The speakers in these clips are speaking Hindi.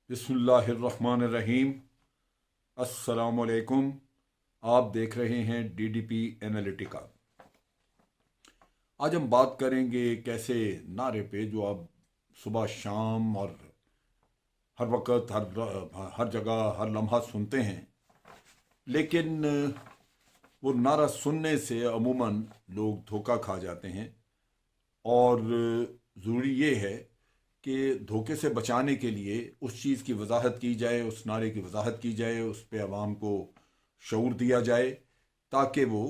बिस्मिल्लाहिर्रहमानिर्रहीम। अस्सलामुअलैकुम। आप देख रहे हैं डीडीपी एनालिटिका। आज हम बात करेंगे कैसे नारे पे जो आप सुबह शाम और हर वक्त हर जगह हर लम्हा सुनते हैं, लेकिन वो नारा सुनने से अमूमन लोग धोखा खा जाते हैं। और ज़रूरी ये है कि धोखे से बचाने के लिए उस चीज़ की वजाहत की जाए, उस नारे की वजाहत की जाए, उस पे आवाम को शऊर दिया जाए ताकि वो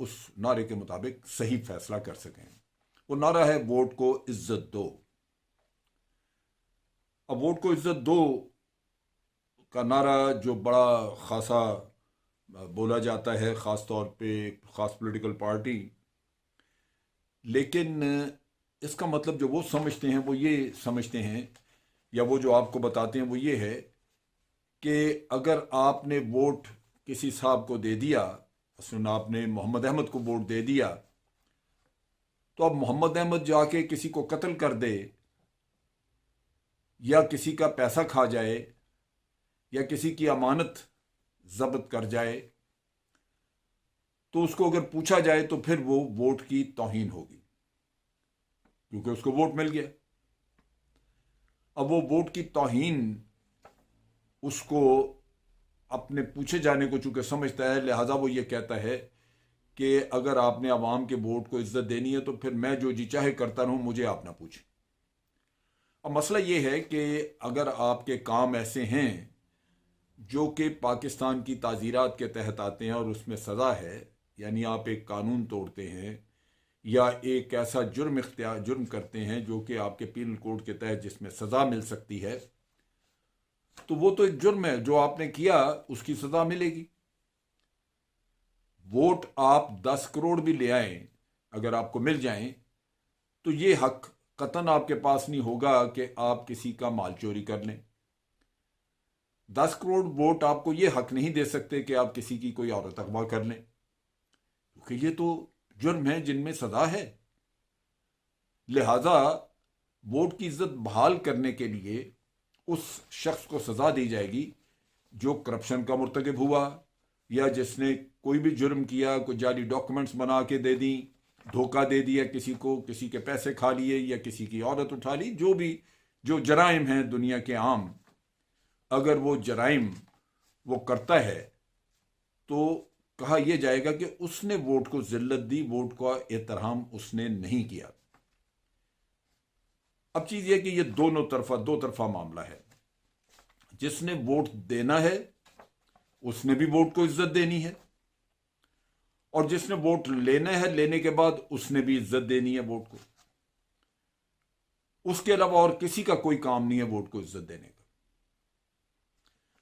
उस नारे के मुताबिक सही फैसला कर सकें। वो नारा है वोट को इज्जत दो। अब वोट को इज्जत दो का नारा जो बड़ा खासा बोला जाता है, ख़ास तौर पे ख़ास पॉलिटिकल पार्टी, लेकिन इसका मतलब जो वो समझते हैं वो ये समझते हैं, या वो जो आपको बताते हैं वो ये है कि अगर आपने वोट किसी साहब को दे दिया, सुन आपने मोहम्मद अहमद को वोट दे दिया, तो अब मोहम्मद अहमद जाके किसी को कत्ल कर दे या किसी का पैसा खा जाए या किसी की अमानत जब्त कर जाए, तो उसको अगर पूछा जाए तो फिर वो वोट की तौहीन होगी, क्योंकि उसको वोट मिल गया। अब वो वोट की तौहीन उसको अपने पूछे जाने को चूंकि समझता है, लिहाजा वो ये कहता है कि अगर आपने अवाम के वोट को इज्जत देनी है तो फिर मैं जो जी चाहे करता रहूं, मुझे आप ना पूछें। अब मसला ये है कि अगर आपके काम ऐसे हैं जो कि पाकिस्तान की ताज़ीरात के तहत आते हैं और उसमें सज़ा है, यानी आप एक कानून तोड़ते हैं या एक ऐसा जुर्म करते हैं जो कि आपके पीनल कोड के तहत जिसमें सज़ा मिल सकती है, तो वो तो एक जुर्म है, जो आपने किया उसकी सज़ा मिलेगी। वोट आप 10 करोड़ भी ले आए, अगर आपको मिल जाएं, तो ये हक कतन आपके पास नहीं होगा कि आप किसी का माल चोरी कर लें। 10 करोड़ वोट आपको ये हक नहीं दे सकते कि आप किसी की कोई औरत अगवा कर लें, क्योंकि ये तो जुर्म है जिनमें सजा है। लिहाजा वोट की इज्जत बहाल करने के लिए उस शख्स को सजा दी जाएगी जो करप्शन का मुर्तकिब हुआ, या जिसने कोई भी जुर्म किया, कोई जाली डॉक्यूमेंट्स बना के दे दी, धोखा दे दिया किसी को, किसी के पैसे खा लिए या किसी की औरत उठा ली, जो भी जो जराइम हैं दुनिया के आम, अगर वो जराइम वो करता है तो कहा यह जाएगा कि उसने वोट को जिल्लत दी, वोट का एहतराम उसने नहीं किया। अब चीज यह कि यह दो तरफा मामला है। जिसने वोट देना है उसने भी वोट को इज्जत देनी है, और जिसने वोट लेना है, लेने के बाद उसने भी इज्जत देनी है वोट को। उसके अलावा और किसी का कोई काम नहीं है वोट को इज्जत देने का।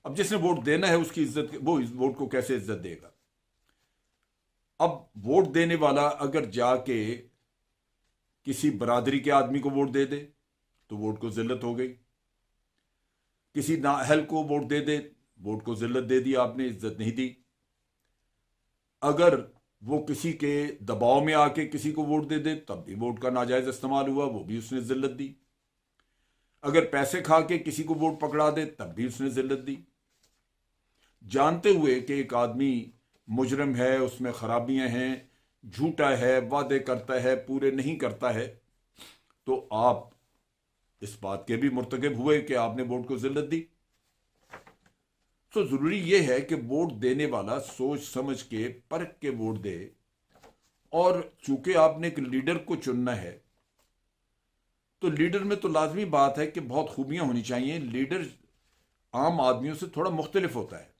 अब जिसने वोट देना है उसकी इज्जत, वो वोट को कैसे इज्जत देगा? अब वोट देने वाला अगर जाके किसी बरादरी के आदमी को वोट दे दे तो वोट को जिल्लत हो गई। किसी नाअहल को वोट दे दे, वोट को जिल्लत दे दी आपने, इज्जत नहीं दी। अगर वो किसी के दबाव में आके किसी को वोट दे दे तब भी वोट का नाजायज इस्तेमाल हुआ, वो भी उसने जिल्लत दी। अगर पैसे खा के किसी को वोट पकड़ा दे तब भी उसने जिल्लत दी। जानते हुए कि एक आदमी मुजरिम है, उसमें खराबियां हैं, झूठा है, वादे करता है, पूरे नहीं करता है, तो आप इस बात के भी मुर्तकिब हुए कि आपने वोट को जिल्लत दी। तो जरूरी यह है कि वोट देने वाला सोच समझ के परख के वोट दे, और चूंकि आपने एक लीडर को चुनना है तो लीडर में तो लाजमी बात है कि बहुत खूबियां होनी चाहिए। लीडर आम आदमियों से थोड़ा मुख्तलिफ होता है,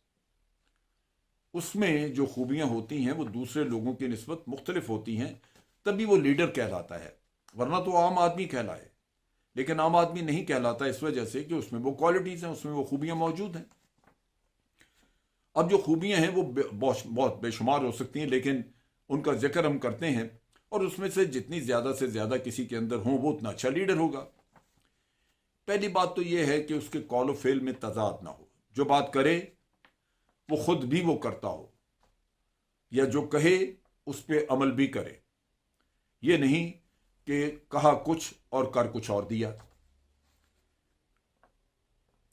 उसमें जो खूबियां होती हैं वो दूसरे लोगों की निस्बत मुख्तलिफ होती हैं, तभी वो लीडर कहलाता है। वरना तो आम आदमी कहलाए, लेकिन आम आदमी नहीं कहलाता इस वजह से कि उसमें वो क्वालिटीज हैं, उसमें वो खूबियां मौजूद हैं। अब जो खूबियां हैं वो बहुत बेशुमार हो सकती हैं, लेकिन उनका जिक्र हम करते हैं, और उसमें से जितनी ज्यादा से ज्यादा किसी के अंदर हो वो उतना अच्छा लीडर होगा। पहली बात तो यह है कि उसके कॉल और फेल में तजाद ना हो, जो बात करे वो खुद भी वो करता हो, या जो कहे उस पर अमल भी करे। ये नहीं कि कहा कुछ और कर कुछ और दिया।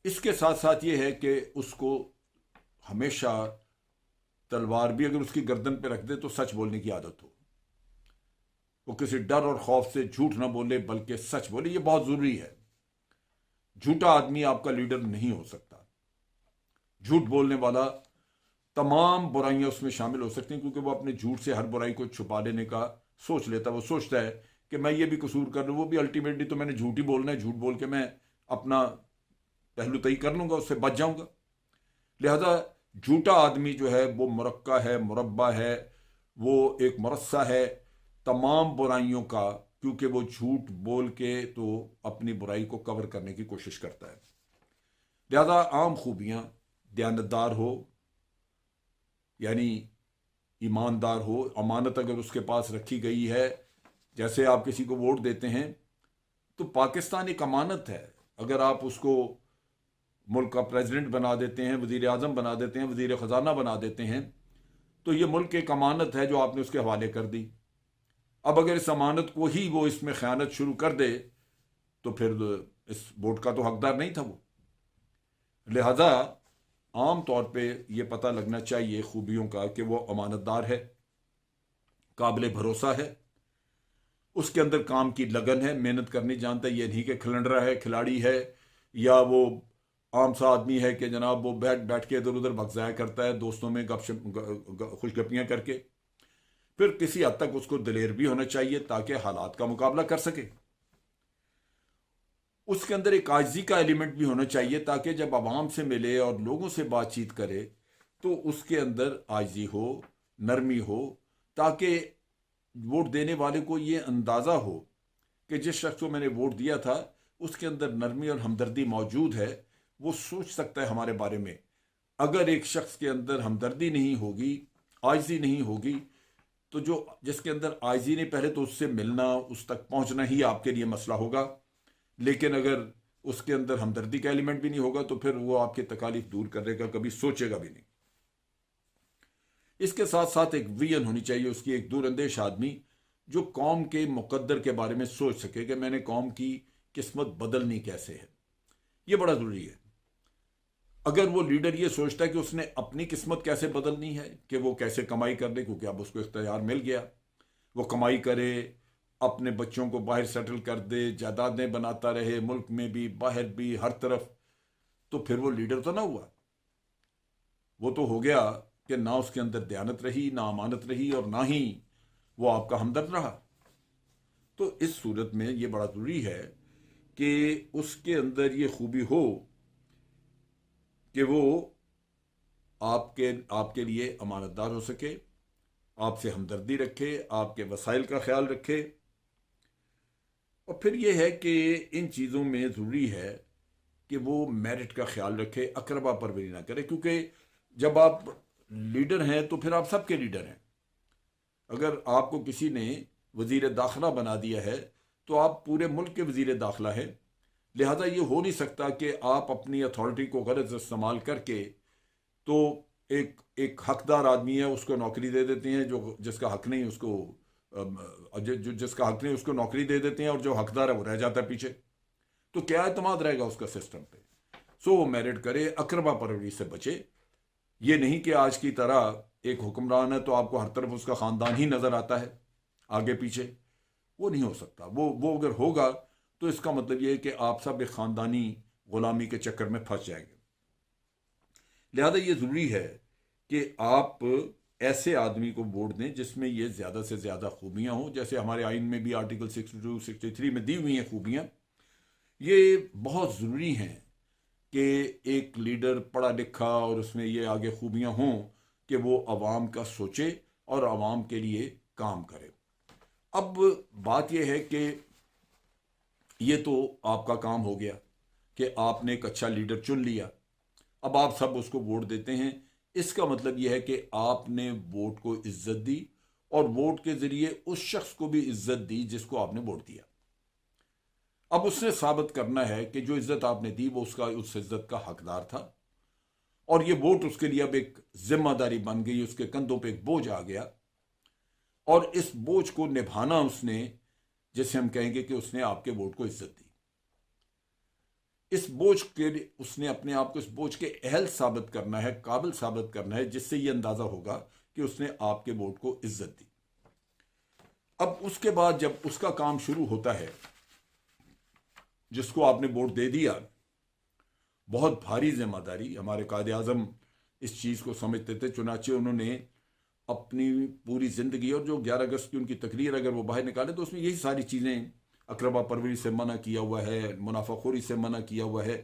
इसके साथ साथ ये है कि उसको हमेशा तलवार भी अगर उसकी गर्दन पे रख दे तो सच बोलने की आदत हो। वो किसी डर और खौफ से झूठ ना बोले बल्कि सच बोले, ये बहुत जरूरी है। झूठा आदमी आपका लीडर नहीं हो सकता। झूठ बोलने वाला तमाम बुराइयां उसमें शामिल हो सकती हैं, क्योंकि वो अपने झूठ से हर बुराई को छुपा लेने का सोच लेता है। वो सोचता है कि मैं ये भी कसूर कर लूँ, वो भी अल्टीमेटली तो मैंने झूठ ही बोलना है, झूठ बोल के मैं अपना पहलू तय कर लूंगा, उससे बच जाऊंगा। लिहाजा झूठा आदमी जो है वो मुरक्का है, मुरब्बा है, वो एक मुरस्सा है तमाम बुराइयों का, क्योंकि वो झूठ बोल के तो अपनी बुराई को कवर करने की कोशिश करता है। लिहाजा आम खूबियां, दयानतदार हो यानी ईमानदार हो, अमानत अगर उसके पास रखी गई है, जैसे आप किसी को वोट देते हैं तो पाकिस्तान एक अमानत है। अगर आप उसको मुल्क का प्रेसिडेंट बना देते हैं, वजीर आजम बना देते हैं, वजीर ख़जाना बना देते हैं, तो ये मुल्क एक अमानत है जो आपने उसके हवाले कर दी। अब अगर इस अमानत को ही वो इसमें ख़यानत शुरू कर दे तो फिर इस वोट का तो हकदार नहीं था वो। लिहाजा आम तौर पे ये पता लगना चाहिए खूबियों का कि वो अमानतदार है, काबिल भरोसा है, उसके अंदर काम की लगन है, मेहनत करनी जानता है। ये नहीं कि खिलंडरा है, खिलाड़ी है, या वो आम सा आदमी है कि जनाब वो बैठ बैठ के इधर उधर भगजाया करता है दोस्तों में गपशप खुशगपियां करके। फिर किसी हद तक उसको दिलेर भी होना चाहिए ताकि हालात का मुकाबला कर सके। उसके अंदर एक आजिज़ी का एलिमेंट भी होना चाहिए ताकि जब आवाम से मिले और लोगों से बातचीत करे तो उसके अंदर आजिज़ी हो, नरमी हो, ताकि वोट देने वाले को ये अंदाज़ा हो कि जिस शख्स को मैंने वोट दिया था उसके अंदर नरमी और हमदर्दी मौजूद है, वो सोच सकता है हमारे बारे में। अगर एक शख्स के अंदर हमदर्दी नहीं होगी, आजिज़ी नहीं होगी, तो जो जिसके अंदर आजिज़ी नहीं, पहले तो उससे मिलना, उस तक पहुंचना ही आपके लिए मसला होगा। लेकिन अगर उसके अंदर हमदर्दी का एलिमेंट भी नहीं होगा तो फिर वो आपकी तकालीफ दूर करेगा, कभी सोचेगा भी नहीं। इसके साथ साथ एक विजन होनी चाहिए उसकी, एक दूरअंदेश आदमी जो कौम के मुकद्दर के बारे में सोच सके कि मैंने कौम की किस्मत बदलनी कैसे है। यह बड़ा जरूरी है। अगर वो लीडर ये सोचता है कि उसने अपनी किस्मत कैसे बदलनी है, कि वो कैसे कमाई कर ले, क्योंकि अब उसको इख्तियार मिल गया, वो कमाई करे, अपने बच्चों को बाहर सेटल कर दे, जायदादें बनाता रहे मुल्क में भी बाहर भी हर तरफ, तो फिर वो लीडर तो ना हुआ। वो तो हो गया कि ना उसके अंदर दयानत रही, ना अमानत रही, और ना ही वो आपका हमदर्द रहा। तो इस सूरत में ये बड़ा जरूरी है कि उसके अंदर ये खूबी हो कि वो आपके आपके लिए अमानतदार हो सके, आपसे हमदर्दी रखे, आपके वसाइल का ख्याल रखे। और फिर यह है कि इन चीज़ों में ज़रूरी है कि वो मेरिट का ख्याल रखे, अकरबा परवरी ना करे, क्योंकि जब आप लीडर हैं तो फिर आप सबके लीडर हैं। अगर आपको किसी ने वज़ीर दाखिला बना दिया है तो आप पूरे मुल्क के वज़ीर दाखिला है। लिहाजा ये हो नहीं सकता कि आप अपनी अथॉरिटी को गलत इस्तेमाल करके तो एक एक हकदार आदमी है उसको नौकरी दे देते हैं, जो जिसका हक नहीं उसको जो जिसका हक नहीं उसको नौकरी दे देते हैं, और जो हकदार है वो रह जाता है पीछे। तो क्या एतमाद रहेगा उसका सिस्टम पे? सो वो मेरिट करे, अकरबा परवरी से बचे। ये नहीं कि आज की तरह एक हुक्मरान है तो आपको हर तरफ उसका ख़ानदान ही नज़र आता है आगे पीछे। वो नहीं हो सकता। वो अगर होगा तो इसका मतलब ये है कि आप सब एक ख़ानदानी ग़ुलामी के चक्कर में फंस जाएंगे। लिहाजा ये ज़रूरी है कि आप ऐसे आदमी को वोट दें जिसमें ये ज़्यादा से ज़्यादा खूबियाँ हों। जैसे हमारे आइन में भी आर्टिकल 62, 63 में दी हुई हैं खूबियाँ। ये बहुत ज़रूरी हैं कि एक लीडर पढ़ा लिखा और उसमें ये आगे खूबियाँ हों कि वो आवाम का सोचे और आवाम के लिए काम करे। अब बात यह है कि ये तो आपका काम हो गया कि आपने एक अच्छा लीडर चुन लिया, अब आप सब उसको वोट देते हैं। इसका मतलब यह है कि आपने वोट को इज्जत दी और वोट के जरिए उस शख्स को भी इज्जत दी जिसको आपने वोट दिया। अब उसने साबित करना है कि जो इज्जत आपने दी वो उसका उस इज्जत का हकदार था, और ये वोट उसके लिए अब एक जिम्मेदारी बन गई, उसके कंधों पे एक बोझ आ गया, और इस बोझ को निभाना उसने, जैसे हम कहेंगे कि उसने आपके वोट को इज्जत दी। इस बोझ के लिए उसने अपने आप को इस बोझ के अहल साबित करना है, काबिल साबित करना है, जिससे यह अंदाजा होगा कि उसने आपके वोट को इज्जत दी। अब उसके बाद जब उसका काम शुरू होता है, जिसको आपने वोट दे दिया, बहुत भारी जिम्मेदारी। हमारे कायदे आजम इस चीज़ को समझते थे, चुनाचे उन्होंने अपनी पूरी ज़िंदगी, और जो 11 अगस्त की उनकी तकरीर अगर वो बाहर निकाले तो उसमें यही सारी चीज़ें, अकरबा परवरी से मना किया हुआ है, मुनाफाखोरी से मना किया हुआ है,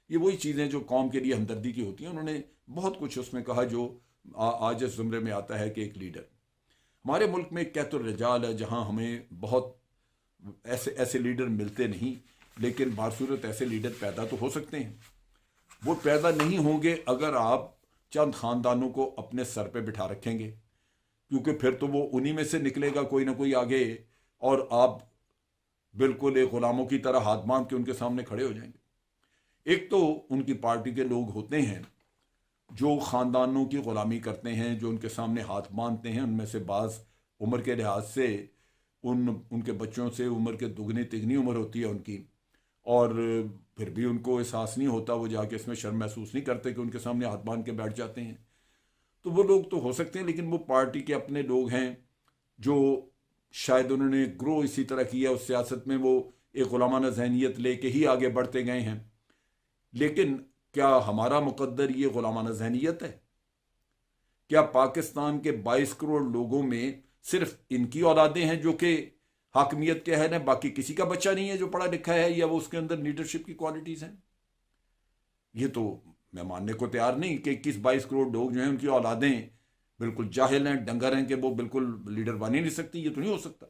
ये वही चीज़ें जो कौम के लिए हमदर्दी की होती हैं। उन्होंने बहुत कुछ उसमें कहा जो आज इस ज़ुमरे में आता है कि एक लीडर। हमारे मुल्क में कैतुर रिजाल है, जहाँ हमें बहुत ऐसे ऐसे लीडर मिलते नहीं, लेकिन बासूरत ऐसे लीडर पैदा तो हो सकते हैं। वो पैदा नहीं होंगे अगर आप चंद ख़ानदानों को अपने सर पे बिठा रखेंगे, क्योंकि फिर तो वो उन्हीं में से निकलेगा कोई ना कोई आगे, और आप बिल्कुल एक गुलामों की तरह हाथ बांध के उनके सामने खड़े हो जाएंगे। एक तो उनकी पार्टी के लोग होते हैं जो ख़ानदानों की ग़ुलामी करते हैं, जो उनके सामने हाथ बांधते हैं। उनमें से बाज़ उम्र के लिहाज से उनके बच्चों से उम्र के दुगनी तिगनी उम्र होती है उनकी, और फिर भी उनको एहसास नहीं होता, वो जाके इसमें शर्म महसूस नहीं करते कि उनके सामने हाथ बांध के बैठ जाते हैं। तो वो लोग तो हो सकते हैं, लेकिन वो पार्टी के अपने लोग हैं जो शायद उन्होंने ग्रो इसी तरह किया उस सियासत में, वो एक ग़ुलामाना ज़हनियत लेके ही आगे बढ़ते गए हैं। लेकिन क्या हमारा मुकद्दर ये ग़ुलामाना ज़हनियत है? क्या पाकिस्तान के 22 करोड़ लोगों में सिर्फ इनकी औलादें हैं जो कि हाकमियत के हैं, बाकी किसी का बच्चा नहीं है जो पढ़ा लिखा है या वो उसके अंदर लीडरशिप की क्वालिटीज़ हैं? ये तो मैं मानने को तैयार नहीं कि 21-22 करोड़ लोग जो हैं उनकी औलादें बिल्कुल जाहिल हैं, डंगर हैं, कि वो बिल्कुल लीडर बन ही नहीं सकती। ये तो नहीं हो सकता।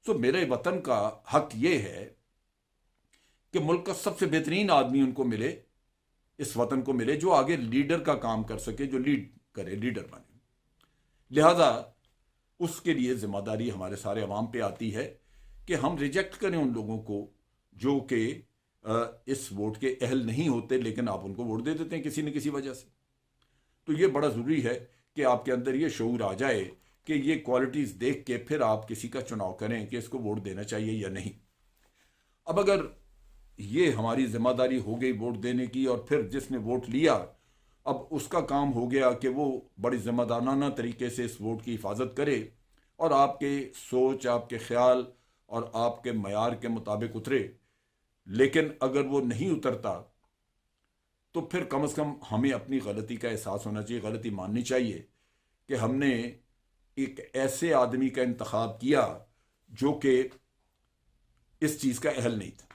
सो मेरे वतन का हक ये है कि मुल्क का सबसे बेहतरीन आदमी उनको मिले, इस वतन को मिले, जो आगे लीडर का काम कर सके, जो लीड करे, लीडर बने। लिहाजा उसके लिए जिम्मेदारी हमारे सारे अवाम पे आती है कि हम रिजेक्ट करें उन लोगों को जो कि इस वोट के अहल नहीं होते, लेकिन आप उनको वोट दे देते हैं किसी न किसी वजह से। तो ये बड़ा ज़रूरी है कि आपके अंदर ये शऊर आ जाए कि ये क्वालिटीज़ देख के फिर आप किसी का चुनाव करें कि इसको वोट देना चाहिए या नहीं। अब अगर ये हमारी जिम्मेदारी हो गई वोट देने की, और फिर जिसने वोट लिया अब उसका काम हो गया कि वो बड़ी जिम्मेदाराना तरीके से इस वोट की हिफाजत करे और आपके सोच, आपके ख्याल और आपके मयार के मुताबिक उतरे। लेकिन अगर वो नहीं उतरता तो फिर कम से कम हमें अपनी गलती का एहसास होना चाहिए, गलती माननी चाहिए कि हमने एक ऐसे आदमी का इंतखाब किया जो कि इस चीज़ का अहल नहीं था।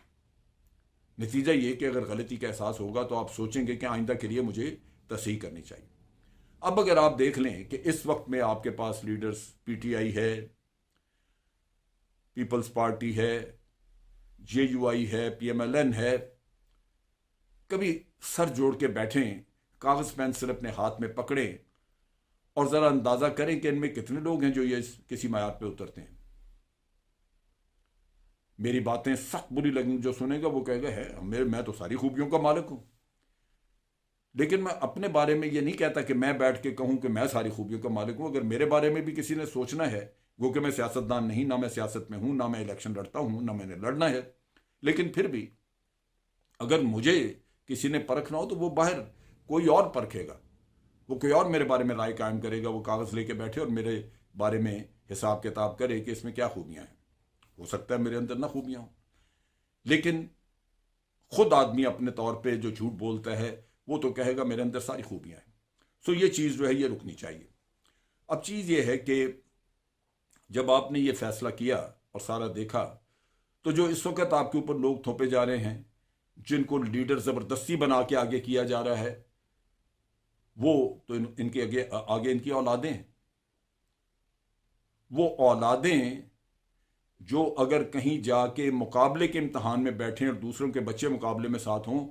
नतीजा ये कि अगर गलती का एहसास होगा तो आप सोचेंगे कि आइंदा के लिए मुझे तस्हीह करनी चाहिए। अब अगर आप देख लें कि इस वक्त में आपके पास लीडर्स पीटीआई है, पीपल्स पार्टी है, जेयूआई है, पीएमएलएन है, कभी सर जोड़ के बैठें, कागज़ पेंसिल अपने हाथ में पकड़ें और ज़रा अंदाज़ा करें कि इनमें कितने लोग हैं जो ये किसी मयार पे उतरते हैं। मेरी बातें सख्त बुरी लगेंगी, जो सुनेगा वो कहेगा है मैं तो सारी खूबियों का मालिक हूं। लेकिन मैं अपने बारे में ये नहीं कहता कि मैं बैठ के कहूं कि मैं सारी खूबियों का मालिक हूं। अगर मेरे बारे में भी किसी ने सोचना है, वो कि मैं सियासतदान नहीं, ना मैं सियासत में हूं, ना मैं इलेक्शन लड़ता हूं, ना मैंने लड़ना है, लेकिन फिर भी अगर मुझे किसी ने परखना हो तो वो बाहर कोई और परखेगा, वो कोई और मेरे बारे में राय कायम करेगा। वो कागज़ लेके बैठे और मेरे बारे में हिसाब किताब करे कि इसमें क्या खूबियाँ हैं। हो सकता है मेरे अंदर ना खूबियाँ हों, लेकिन खुद आदमी अपने तौर पे जो झूठ बोलता है वो तो कहेगा मेरे अंदर सारी खूबियाँ हैं। सो ये चीज़ जो है ये रुकनी चाहिए। अब चीज़ ये है कि जब आपने ये फैसला किया और सारा देखा, तो जो इस वक्त आपके ऊपर लोग थोपे जा रहे हैं, जिनको लीडर ज़बरदस्ती बना के आगे किया जा रहा है, वो तो इनके आगे इनकी औलादें हैं। वो औलादें जो अगर कहीं जाके मुकाबले के इम्तहान में बैठें और दूसरों के बच्चे मुकाबले में साथ हों,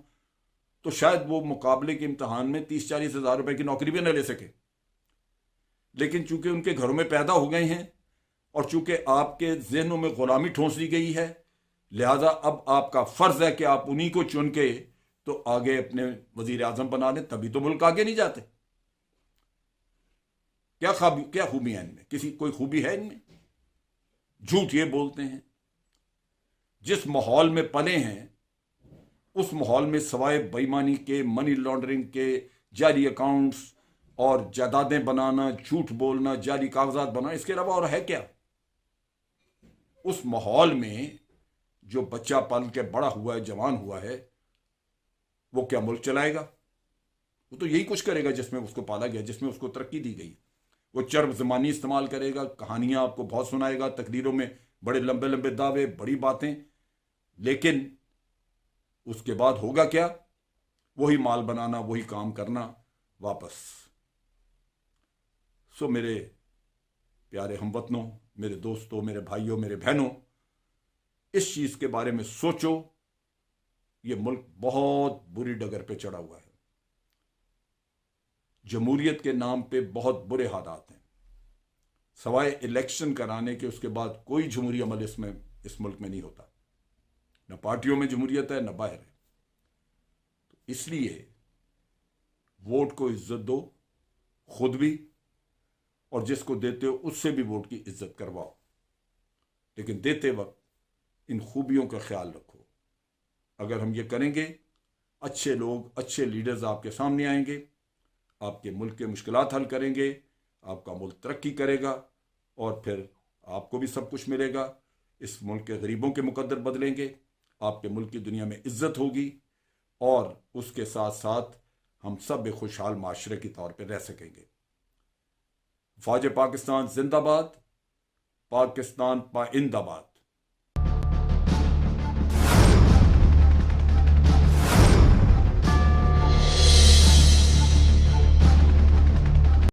तो शायद वो मुकाबले के इम्तहान में 30-40 हज़ार रुपए की नौकरी भी न ले सके। लेकिन चूंकि उनके घरों में पैदा हो गए हैं और चूंकि आपके जहनों में गुलामी ठोंस दी गई है, लिहाजा अब आपका फ़र्ज है कि आप उन्हीं को चुन के तो आगे अपने वजीर आजम बना लें, तभी तो मुल्क आगे नहीं जाते। क्या खूबियां इनमें? कोई खूबी है इनमें? झूठ ये बोलते हैं। जिस माहौल में पले हैं उस माहौल में सवाए बेईमानी के, मनी लॉन्ड्रिंग के, जाली अकाउंट्स और जायदादें बनाना, झूठ बोलना, जाली कागजात बनाना, इसके अलावा और है क्या? उस माहौल में जो बच्चा पल के बड़ा हुआ है, जवान हुआ है, वो क्या मुल्क चलाएगा? वो तो यही कुछ करेगा जिसमें उसको पाला गया, जिसमें उसको तरक्की दी गई। वो चर्ब ज़मानी इस्तेमाल करेगा, कहानियां आपको बहुत सुनाएगा, तकरीरों में बड़े लंबे लंबे दावे, बड़ी बातें, लेकिन उसके बाद होगा क्या? वही माल बनाना, वही काम करना वापस। सो मेरे प्यारे हमवतनों, मेरे दोस्तों, मेरे भाइयों, मेरे बहनों, इस चीज के बारे में सोचो। ये मुल्क बहुत बुरी डगर पे चढ़ा हुआ है। जमहूरियत के नाम पे बहुत बुरे हालात हैं। सवाए इलेक्शन कराने के उसके बाद कोई जमहूरी अमल इस मुल्क में नहीं होता। न पार्टियों में जमहूरियत है, न बाहर है। तो इसलिए वोट को इज्जत दो, खुद भी, और जिसको देते हो उससे भी वोट की इज्जत करवाओ। लेकिन देते वक्त इन खूबियों का ख्याल रखो। अगर हम ये करेंगे, अच्छे लोग, अच्छे लीडर्स आपके सामने आएंगे, आपके मुल्क के मुश्किलात हल करेंगे, आपका मुल्क तरक्की करेगा, और फिर आपको भी सब कुछ मिलेगा। इस मुल्क के गरीबों के मुकद्दर बदलेंगे, आपके मुल्क की दुनिया में इज्जत होगी, और उसके साथ साथ हम सब एक खुशहाल माशरे के तौर पर रह सकेंगे। फौज पाकिस्तान जिंदाबाद, पाकिस्तान पाइंदाबाद।